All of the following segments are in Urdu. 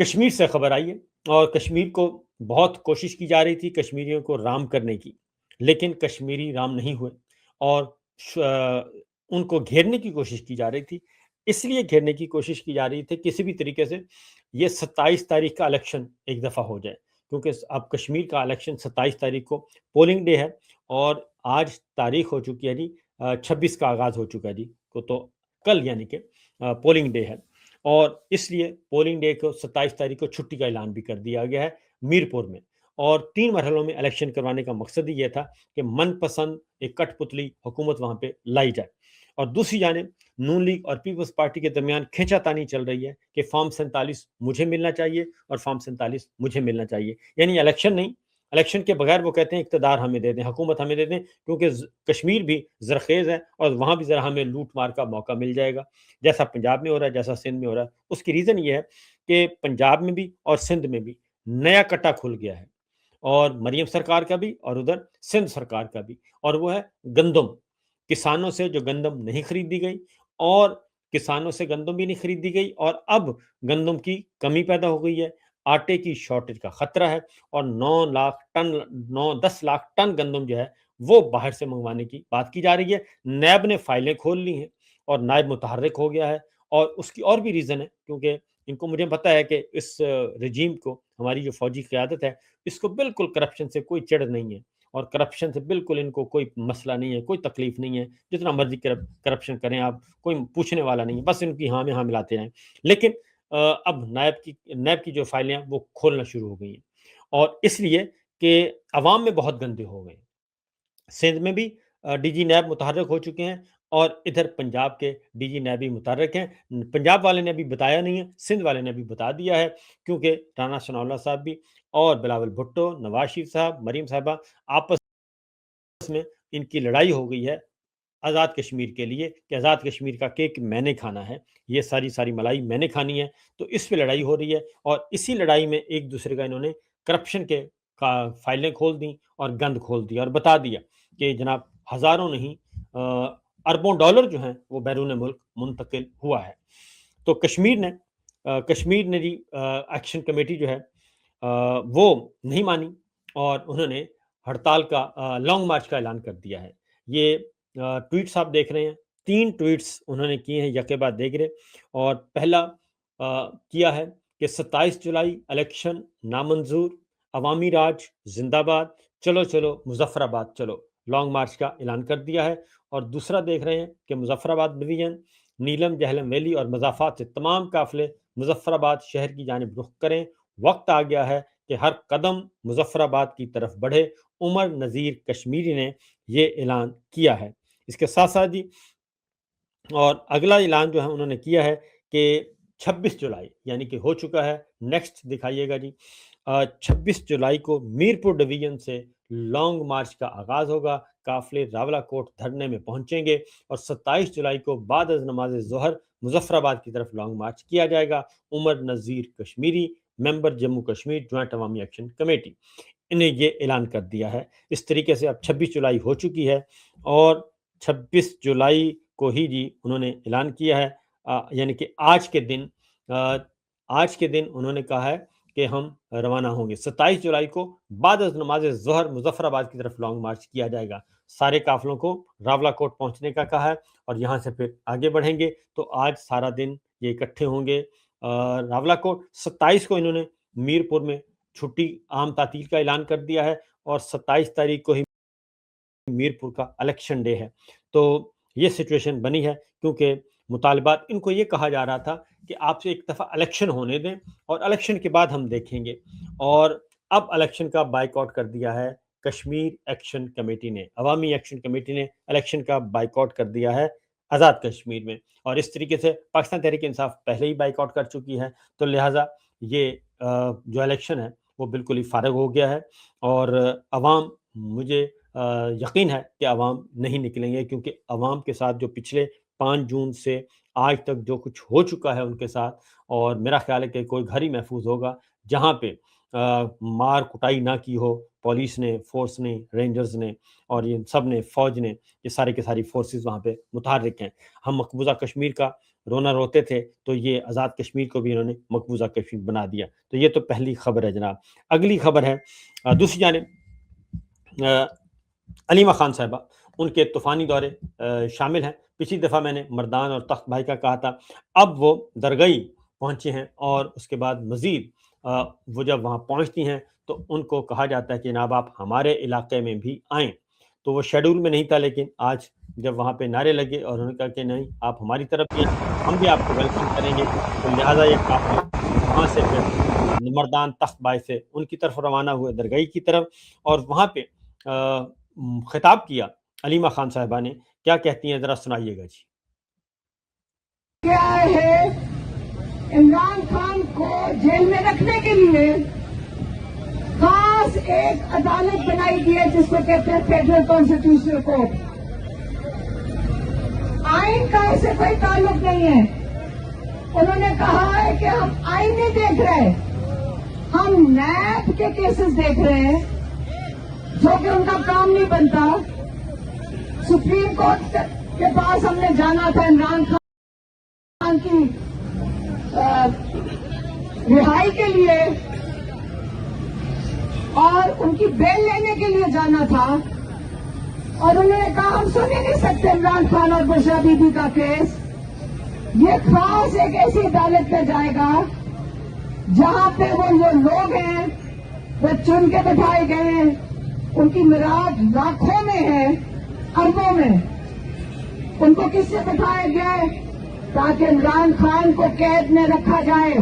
کشمیر سے خبر آئی ہے اور کشمیر کو بہت کوشش کی جا رہی تھی کشمیریوں کو رام کرنے کی، لیکن کشمیری رام نہیں ہوئے اور ان کو گھیرنے کی کوشش کی جا رہی تھی۔ اس لیے گھیرنے کی کوشش کی جا رہی تھی کسی بھی طریقے سے یہ 27 تاریخ کا الیکشن ایک دفعہ ہو جائے، کیونکہ اب کشمیر کا الیکشن 27 تاریخ کو پولنگ ڈے ہے اور آج تاریخ ہو چکی ہے جی 26 کا آغاز ہو چکا ہے جی کو، تو کل یعنی کہ پولنگ ڈے ہے اور اس لیے پولنگ ڈے کو 27 تاریخ کو چھٹی کا اعلان بھی کر دیا گیا ہے میرپور میں، اور 3 مرحلوں میں الیکشن کروانے کا مقصد ہی یہ تھا کہ من پسند ایک کٹ پتلی حکومت وہاں پہ لائی جائے، اور دوسری جانب نون لیگ اور پیپلز پارٹی کے درمیان کھینچا تانی چل رہی ہے کہ فارم 47 مجھے ملنا چاہیے اور فارم 47 مجھے ملنا چاہیے، یعنی الیکشن نہیں، الیکشن کے بغیر وہ کہتے ہیں اقتدار ہمیں دے دیں، حکومت ہمیں دے دیں، کیونکہ کشمیر بھی زرخیز ہے اور وہاں بھی ذرا ہمیں لوٹ مار کا موقع مل جائے گا، جیسا پنجاب میں ہو رہا ہے، جیسا سندھ میں ہو رہا ہے۔ اس کی ریزن یہ ہے کہ پنجاب میں بھی اور سندھ میں بھی نیا کٹا کھل گیا ہے، اور مریم سرکار کا بھی اور ادھر سندھ سرکار کا بھی، اور وہ ہے گندم۔ کسانوں سے جو گندم نہیں خریدی گئی اور کسانوں سے گندم بھی نہیں خریدی گئی، اور اب گندم کی کمی پیدا ہو گئی ہے، آٹے کی شارٹیج کا خطرہ ہے، اور 10 لاکھ ٹن گندم جو ہے وہ باہر سے منگوانے کی بات کی جا رہی ہے۔ نیب نے فائلیں کھول لی ہیں اور نائب متحرک ہو گیا ہے، اور اس کی اور بھی ریزن ہے، کیونکہ ان کو مجھے پتا ہے کہ اس رجیم کو، ہماری جو فوجی قیادت ہے، اس کو بالکل کرپشن سے کوئی چڑ نہیں ہے، اور کرپشن سے بالکل ان کو کوئی مسئلہ نہیں ہے، کوئی تکلیف نہیں ہے، جتنا مرضی کرپشن کریں آپ، کوئی پوچھنے والا نہیں ہے، بس ان کی ہاں میں ہاں ملاتے رہیں۔ لیکن اب نیب کی جو فائلیں ہیں وہ کھولنا شروع ہو گئی ہیں، اور اس لیے کہ عوام میں بہت گندے ہو گئے ہیں۔ سندھ میں بھی ڈی جی نیب متحرک ہو چکے ہیں، اور ادھر پنجاب کے ڈی جی نیب بھی متحرک ہیں۔ پنجاب والے نے ابھی بتایا نہیں ہے، سندھ والے نے ابھی بتا دیا ہے، کیونکہ رانا ثناء اللہ صاحب بھی اور بلاول بھٹو، نواز شریف صاحب، مریم صاحبہ آپس میں ان کی لڑائی ہو گئی ہے آزاد کشمیر کے لیے، کہ آزاد کشمیر کا کیک میں نے کھانا ہے، یہ ساری ملائی میں نے کھانی ہے، تو اس پہ لڑائی ہو رہی ہے، اور اسی لڑائی میں ایک دوسرے کا انہوں نے کرپشن کے فائلیں کھول دیں اور گند کھول دیا اور بتا دیا کہ جناب ہزاروں نہیں اربوں ڈالر جو ہیں وہ بیرون ملک منتقل ہوا ہے۔ تو کشمیر نے جی ایکشن کمیٹی جو ہے وہ نہیں مانی، اور انہوں نے ہڑتال کا لانگ مارچ کا اعلان کر دیا ہے۔ یہ ٹویٹس آپ دیکھ رہے ہیں، 3 ٹویٹس انہوں نے کیے ہیں یکے بعد دیگرے، اور پہلا کیا ہے کہ 27 جولائی الیکشن نامنظور، عوامی راج زندہ باد، چلو چلو مظفر آباد چلو، لانگ مارچ کا اعلان کر دیا ہے۔ اور دوسرا دیکھ رہے ہیں کہ مظفر آباد ڈویژن، نیلم جہلم ویلی اور مضافات سے تمام قافلے مظفر آباد شہر کی جانب رخ کریں، وقت آ گیا ہے کہ ہر قدم مظفر آباد کی طرف بڑھے، عمر نذیر کشمیری نے یہ اعلان کیا ہے۔ اس کے ساتھ ساتھ جی اور اگلا اعلان جو ہے انہوں نے کیا ہے کہ 26 جولائی یعنی کہ ہو چکا ہے، نیکسٹ دکھائیے گا جی، 26 جولائی کو میرپور ڈویژن سے لانگ مارچ کا آغاز ہوگا، قافلے راولہ کوٹ دھرنے میں پہنچیں گے، اور 27 جولائی کو بعد از نماز ظہر مظفر آباد کی طرف لانگ مارچ کیا جائے گا۔ عمر نذیر کشمیری، ممبر جموں کشمیر جوائنٹ عوامی ایکشن کمیٹی، انہیں یہ اعلان کر دیا ہے۔ اس طریقے سے اب 26 جولائی ہو چکی ہے، اور 26 جولائی کو ہی جی انہوں نے اعلان کیا ہے، یعنی کہ آج کے دن انہوں نے کہا ہے کہ ہم روانہ ہوں گے 27 جولائی کو بعد از نماز ظہر مظفر آباد کی طرف لانگ مارچ کیا جائے گا۔ سارے قافلوں کو راولہ کوٹ پہنچنے کا کہا ہے، اور یہاں سے پھر آگے بڑھیں گے، تو آج سارا دن یہ اکٹھے ہوں گے راولہ کوٹ۔ 27 کو انہوں نے میرپور میں چھٹی عام تعطیل کا اعلان کر دیا ہے، اور 27 تاریخ کو ہی میرپور کا الیکشن ڈے ہے۔ تو یہ سچویشن بنی ہے، کیونکہ مطالبات ان کو یہ کہا جا رہا تھا کہ آپ سے ایک دفعہ الیکشن ہونے دیں اور الیکشن کے بعد ہم دیکھیں گے، اور اب الیکشن کا بائیک آؤٹ کر دیا ہے کشمیر ایکشن کمیٹی نے، عوامی ایکشن کمیٹی نے الیکشن کا بائیک آؤٹ کر دیا ہے آزاد کشمیر میں، اور اس طریقے سے پاکستان تحریک انصاف پہلے ہی بائیک آؤٹ کر چکی ہے، تو لہٰذا یہ جو الیکشن ہے وہ بالکل ہی فارغ ہو گیا ہے، اور عوام، مجھے یقین ہے کہ عوام نہیں نکلیں گے، کیونکہ عوام کے ساتھ جو پچھلے 5 جون سے آج تک جو کچھ ہو چکا ہے ان کے ساتھ، اور میرا خیال ہے کہ کوئی گھر ہی محفوظ ہوگا جہاں پہ مار کٹائی نہ کی ہو پولیس نے، فورس نے، رینجرز نے، اور یہ سب نے، فوج نے، یہ سارے کے ساری فورسز وہاں پہ متحرک ہیں۔ ہم مقبوضہ کشمیر کا رونا روتے تھے تو یہ آزاد کشمیر کو بھی انہوں نے مقبوضہ کشمیر بنا دیا. تو یہ تو پہلی خبر ہے جناب. اگلی خبر ہے دوسری جانب علیمہ خان صاحبہ، ان کے طوفانی دورے شامل ہیں. پچھلی دفعہ میں نے مردان اور تخت بھائی کا کہا تھا، اب وہ درگئی پہنچے ہیں اور اس کے بعد مزید وہ جب وہاں پہنچتی ہیں تو ان کو کہا جاتا ہے کہ جناب آپ ہمارے علاقے میں بھی آئیں. تو وہ شیڈول میں نہیں تھا، لیکن آج جب وہاں پہ نعرے لگے اور انہوں نے کہا کہ نہیں آپ ہماری طرف بھی ہم بھی آپ کو ویلکم کریں گے، تو لہٰذا یہ قافلہ وہاں سے پھر مردان تخت بھائی سے ان کی طرف روانہ ہوئے درگئی کی طرف، اور وہاں پہ خطاب کیا علیمہ خان صاحبہ نے. کیا کہتی ہیں ذرا سنائیے گا جی. کیا ہے عمران خان کو جیل میں رکھنے کے لیے خاص ایک عدالت بنائی گئی ہے جس کو کہتے ہیں فیڈرل کانسٹیٹیوشنل کورٹ. آئین کا اسے کوئی تعلق نہیں ہے. انہوں نے کہا ہے کہ ہم آئین نہیں دیکھ رہے، ہم نیب کے کیسز دیکھ رہے ہیں جو کہ ان کا کام نہیں بنتا. سپریم کورٹ کے پاس ہم نے جانا تھا عمران خان کی رہائی کے لیے اور ان کی بیل لینے کے لیے جانا تھا، اور انہوں نے کہا ہم سن ہی نہیں سکتے عمران خان اور بشرا بی بی کا کیس. یہ خاص ایک ایسی عدالت میں جائے گا جہاں پہ وہ جو لوگ ہیں وہ چن کے بٹھائے گئے ہیں، ان کی مراد لاکھوں میں ہے، اربوں میں. ان کو کس سے بٹھایا گیا ہے؟ تاکہ عمران خان کو قید میں رکھا جائے.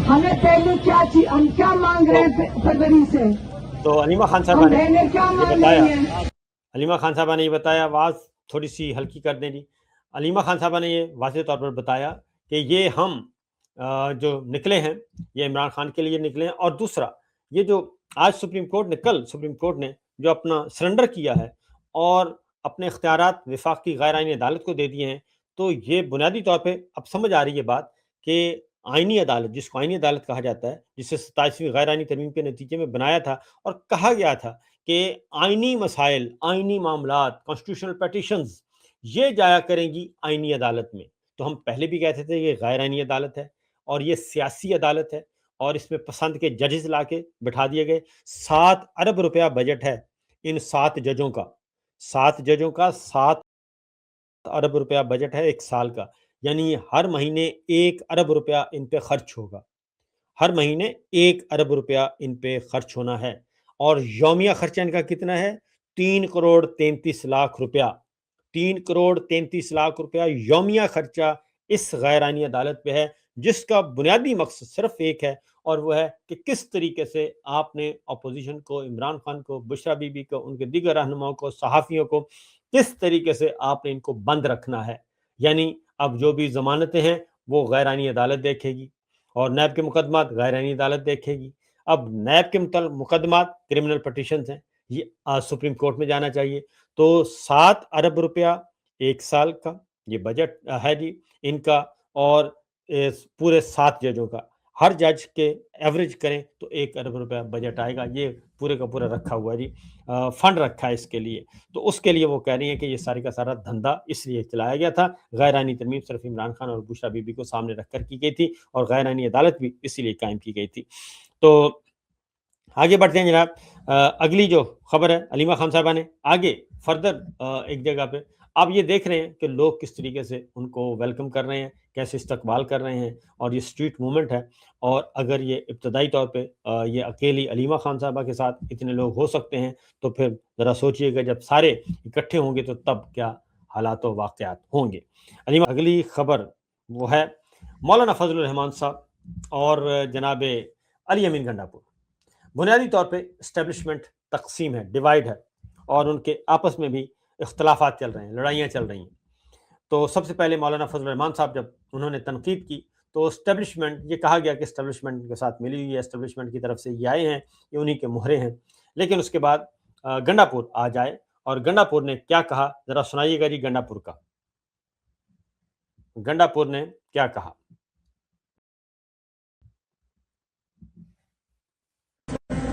ہمیں پہلے کیا چیز، ہم کیا مانگ رہے ہیں فروری سے؟ تو علیمہ خان صاحبہ نے کیا یہ مانگ بتایا، رہی ہیں؟ علیمہ خان صاحبہ نے یہ بتایا، آواز تھوڑی سی ہلکی کر دیں جی. علیمہ خان صاحبہ نے یہ واضح طور پر بتایا کہ یہ ہم جو نکلے ہیں یہ عمران خان کے لیے نکلے ہیں، اور دوسرا یہ جو آج سپریم کورٹ نے، کل سپریم کورٹ نے جو اپنا سرنڈر کیا ہے اور اپنے اختیارات وفاقی غیر آئینی عدالت کو دے دیے ہیں، تو یہ بنیادی طور پہ اب سمجھ آ رہی ہے بات کہ آئینی عدالت، جس کو آئینی عدالت کہا جاتا ہے، جسے 27ویں غیر آئینی ترمیم کے نتیجے میں بنایا تھا اور کہا گیا تھا کہ آئینی مسائل، آئینی معاملات، کانسٹیٹیوشنل پیٹیشنز یہ جایا کریں گی آئینی عدالت میں. تو ہم پہلے بھی کہتے تھے یہ غیر آئینی عدالت ہے اور یہ سیاسی عدالت ہے، اور اس میں پسند کے ججز لا کے بٹھا دیے گئے. 7 ارب روپیہ بجٹ ہے ان 7 ججوں کا، 7 ججوں کا 7 ارب روپیہ بجٹ ہے ایک سال کا. یعنی ہر مہینے 1 ارب روپیہ ان پہ خرچ ہوگا، ہر مہینے 1 ارب روپیہ ان پہ خرچ ہونا ہے. اور یومیہ خرچہ ان کا کتنا ہے؟ 3 کروڑ 33 لاکھ روپیہ. 3 کروڑ 33 لاکھ روپیہ یومیہ خرچہ اس غیر آئینی عدالت پہ ہے، جس کا بنیادی مقصد صرف ایک ہے، اور وہ ہے کہ کس طریقے سے آپ نے اپوزیشن کو، عمران خان کو، بشرا بی بی کو، ان کے دیگر رہنماؤں کو، صحافیوں کو، کس طریقے سے آپ نے ان کو بند رکھنا ہے. یعنی اب جو بھی ضمانتیں ہیں وہ غیر آئینی عدالت دیکھے گی، اور نیب کے مقدمات غیر آئینی عدالت دیکھے گی. اب نیب کے مقدمات کرمنل پٹیشنز ہیں، یہ سپریم کورٹ میں جانا چاہیے. تو 7 ارب روپیہ ایک سال کا یہ بجٹ ہے جی ان کا، اور پورے 7 ججوں کا، ہر جج کے ایوریج کریں تو 1 ارب روپیہ بجٹ آئے گا. یہ پورے کا پورا رکھا ہوا ہے جی، فنڈ رکھا ہے اس کے لیے. تو اس کے لیے وہ کہہ رہی ہیں کہ یہ ساری کا سارا دھندا اس لیے چلایا گیا تھا. غیر آئینی ترمیم صرف عمران خان اور بشرا بی بی کو سامنے رکھ کر کی گئی تھی، اور غیر آئینی عدالت بھی اسی لیے قائم کی گئی تھی. تو آگے بڑھتے ہیں جناب. اگلی جو خبر ہے علیمہ خان صاحبہ نے آگے فردر ایک جگہ پہ آپ یہ دیکھ رہے ہیں کہ لوگ کس طریقے سے ان کو ویلکم کر رہے ہیں، کیسے استقبال کر رہے ہیں، اور یہ اسٹریٹ موومنٹ ہے. اور اگر یہ ابتدائی طور پہ یہ اکیلی علیمہ خان صاحبہ کے ساتھ اتنے لوگ ہو سکتے ہیں، تو پھر ذرا سوچئے گا جب سارے اکٹھے ہوں گے تو تب کیا حالات و واقعات ہوں گے. علیمہ اگلی خبر وہ ہے مولانا فضل الرحمان صاحب اور جناب علی امین گنڈاپور. بنیادی طور پہ اسٹیبلشمنٹ تقسیم ہے، ڈیوائڈ ہے، اور ان کے آپس میں بھی اختلافات چل رہے ہیں، لڑائیاں چل رہی ہیں. تو سب سے پہلے مولانا فضل الرحمان صاحب جب انہوں نے تنقید کی تو اسٹیبلشمنٹ، یہ کہا گیا کہ اسٹیبلشمنٹ کے ساتھ ملی ہوئی ہے، اسٹیبلشمنٹ کی طرف سے یہ آئے ہیں، یہ انہی کے مہرے ہیں. لیکن اس کے بعد گنڈاپور آ جائے اور گنڈاپور نے کیا کہا ذرا سنائیے گا جی گنڈاپور کا. گنڈاپور نے کیا کہا؟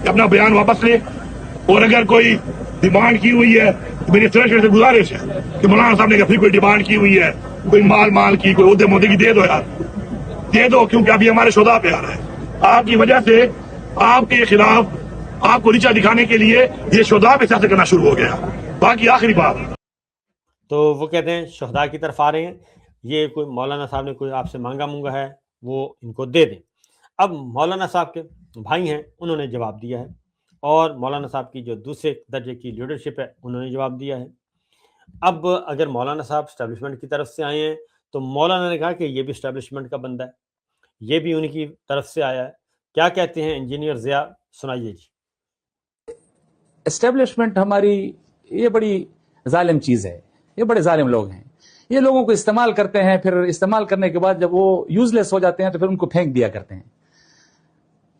اپنا بیان واپس لے، اور اگر کوئی ڈیمانڈ کی ہوئی ہے تو میری طرف سے گزارش ہے کہ مولانا صاحب نے پھر کوئی ڈیمانڈ کی ہوئی ہے، کوئی مال کی، کوئی عہدے مودے کی، دے دو یار، دے دو، کیونکہ ابھی ہمارے شہداء پہ آ رہا ہے. آپ کی وجہ سے آپ کے خلاف آپ کو نیچا دکھانے کے لیے یہ شہداء پہ سیاست کرنا شروع ہو گیا. باقی آخری بات، تو وہ کہتے ہیں شہداء کی طرف آ رہے ہیں، یہ کوئی مولانا صاحب نے کوئی آپ سے مانگا ہے وہ ان کو دے دیں. اب مولانا صاحب کے بھائی ہیں انہوں نے جواب دیا ہے، اور مولانا صاحب کی جو دوسرے درجے کی لیڈرشپ ہے انہوں نے جواب دیا ہے. اب اگر مولانا صاحب اسٹیبلشمنٹ کی طرف سے آئے ہیں تو مولانا نے کہا کہ یہ بھی اسٹیبلشمنٹ کا بندہ ہے، یہ بھی ان کی طرف سے آیا ہے. کیا کہتے ہیں انجینئر ضیاء؟ سنائیے جی. اسٹیبلشمنٹ ہماری یہ بڑی ظالم چیز ہے، یہ بڑے ظالم لوگ ہیں. یہ لوگوں کو استعمال کرتے ہیں، پھر استعمال کرنے کے بعد جب وہ یوز لیس ہو جاتے ہیں تو پھر ان کو پھینک دیا کرتے ہیں.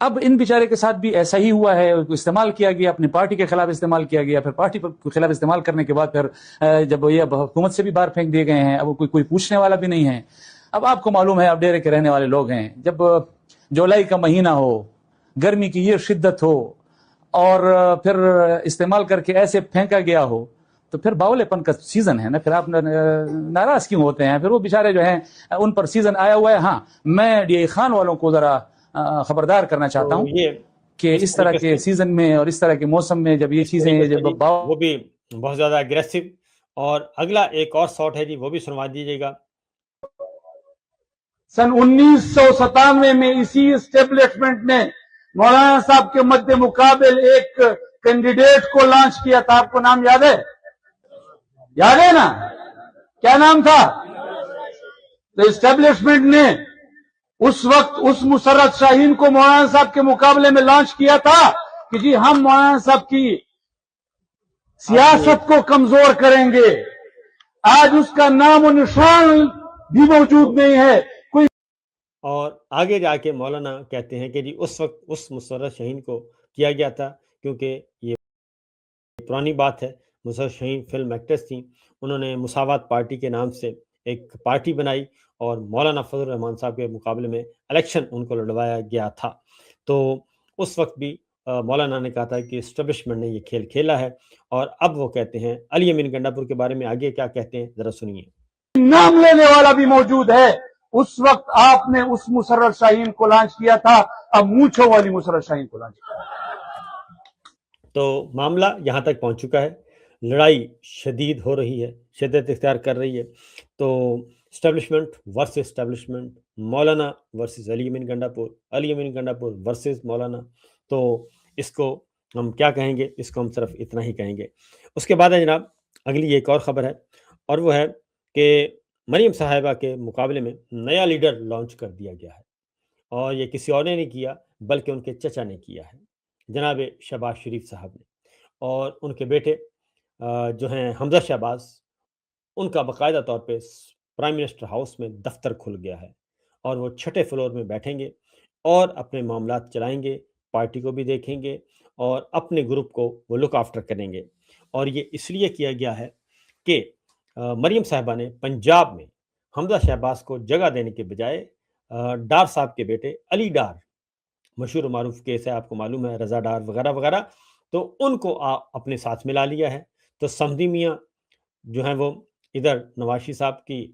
اب ان بیچارے کے ساتھ بھی ایسا ہی ہوا ہے، استعمال کیا گیا، اپنی پارٹی کے خلاف استعمال کیا گیا، پھر پارٹی کے خلاف استعمال کرنے کے بعد پھر جب یہ حکومت سے بھی باہر پھینک دیے گئے ہیں، اب کوئی پوچھنے والا بھی نہیں ہے. اب آپ کو معلوم ہے، اب ڈیرے کے رہنے والے لوگ ہیں، جب جولائی کا مہینہ ہو، گرمی کی یہ شدت ہو، اور پھر استعمال کر کے ایسے پھینکا گیا ہو، تو پھر باولے پن کا سیزن ہے نا، پھر آپ ناراض کیوں ہوتے ہیں؟ پھر وہ بیچارے جو ہیں ان پر سیزن آیا ہوا ہے. ہاں، میں ڈی اے خان والوں کو ذرا خبردار کرنا چاہتا ہوں کہ اس طرح کے سیزن میں اور اس طرح کے موسم میں جب یہ چیزیں وہ بھی بہت زیادہ اگریسو. اور اگلا ایک اور شاٹ ہے جی، وہ بھی سنوا دیجیے گا. سن 1997 میں اسی اسٹیبلشمنٹ نے مولانا صاحب کے مد مقابل ایک کینڈیڈیٹ کو لانچ کیا تھا. آپ کو نام یاد ہے؟ یاد ہے نا؟ کیا نام تھا؟ تو اسٹیبلشمنٹ نے اس وقت اس مسرت شاہین کو مولانا صاحب کے مقابلے میں لانچ کیا تھا کہ جی ہم مولانا صاحب کی سیاست کو کمزور کریں گے. آج اس کا نام و نشان بھی موجود نہیں ہے. اور آگے جا کے مولانا کہتے ہیں کہ جی اس وقت اس مسرت شاہین کو کیا گیا تھا، کیونکہ یہ پرانی بات ہے. مسرت شاہین فلم ایکٹریس تھیں، انہوں نے مساوات پارٹی کے نام سے ایک پارٹی بنائی اور مولانا فضل الرحمان صاحب کے مقابلے میں الیکشن ان کو لڑوایا گیا تھا. تو اس وقت بھی مولانا نے کہا تھا کہ اسٹیبلشمنٹ نے یہ کھیل کھیلا ہے. اور اب وہ کہتے ہیں علی امین گنڈاپور کے بارے میں آگے کیا کہتے ہیں ذرا سنیے. نام لینے والا بھی موجود ہے. اس وقت آپ نے اس مسرت شاہین کو لانچ کیا تھا، اب مونچھوں والی مسرت شاہین کو لانچ کیا. تو معاملہ یہاں تک پہنچ چکا ہے، لڑائی شدید ہو رہی ہے، شدت اختیار کر رہی ہے. تو اسٹیبلشمنٹ ورسز اسٹیبلشمنٹ، مولانا ورسز علی امین گنڈاپور، علی امین گنڈاپور ورسز مولانا. تو اس کو ہم کیا کہیں گے؟ اس کو ہم صرف اتنا ہی کہیں گے. اس کے بعد ہے جناب اگلی ایک اور خبر ہے، اور وہ ہے کہ مریم صاحبہ کے مقابلے میں نیا لیڈر لانچ کر دیا گیا ہے. اور یہ کسی اور نے نہیں کیا بلکہ ان کے چچا نے کیا ہے، جناب شہباز شریف صاحب نے. اور ان کے بیٹے جو ہیں حمزہ شہباز، ان کا باقاعدہ طور پہ پرائم منسٹر ہاؤس میں دفتر کھل گیا ہے، اور وہ 6 فلور میں بیٹھیں گے اور اپنے معاملات چلائیں گے، پارٹی کو بھی دیکھیں گے اور اپنے گروپ کو وہ لک آفٹر کریں گے. اور یہ اس لیے کیا گیا ہے کہ مریم صاحبہ نے پنجاب میں حمزہ شہباز کو جگہ دینے کے بجائے ڈار صاحب کے بیٹے علی ڈار، مشہور و معروف کیس ہے، آپ کو معلوم ہے، رضا ڈار وغیرہ وغیرہ، تو ان کو اپنے ساتھ ملا لیا ہے. تو سمدھی میاں جو ہیں وہ ادھر نواز صاحب کی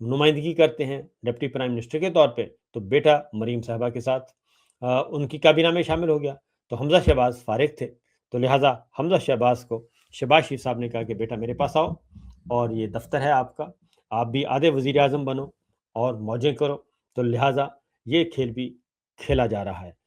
نمائندگی کرتے ہیں ڈپٹی پرائم منسٹر کے طور پہ، تو بیٹا مریم صاحبہ کے ساتھ ان کی کابینہ میں شامل ہو گیا. تو حمزہ شہباز فارغ تھے، تو لہٰذا حمزہ شہباز کو شہباز شریف صاحب نے کہا کہ بیٹا میرے پاس آؤ، اور یہ دفتر ہے آپ کا، آپ بھی آدھے وزیر اعظم بنو اور موجیں کرو. تو لہٰذا یہ کھیل بھی کھیلا جا رہا ہے.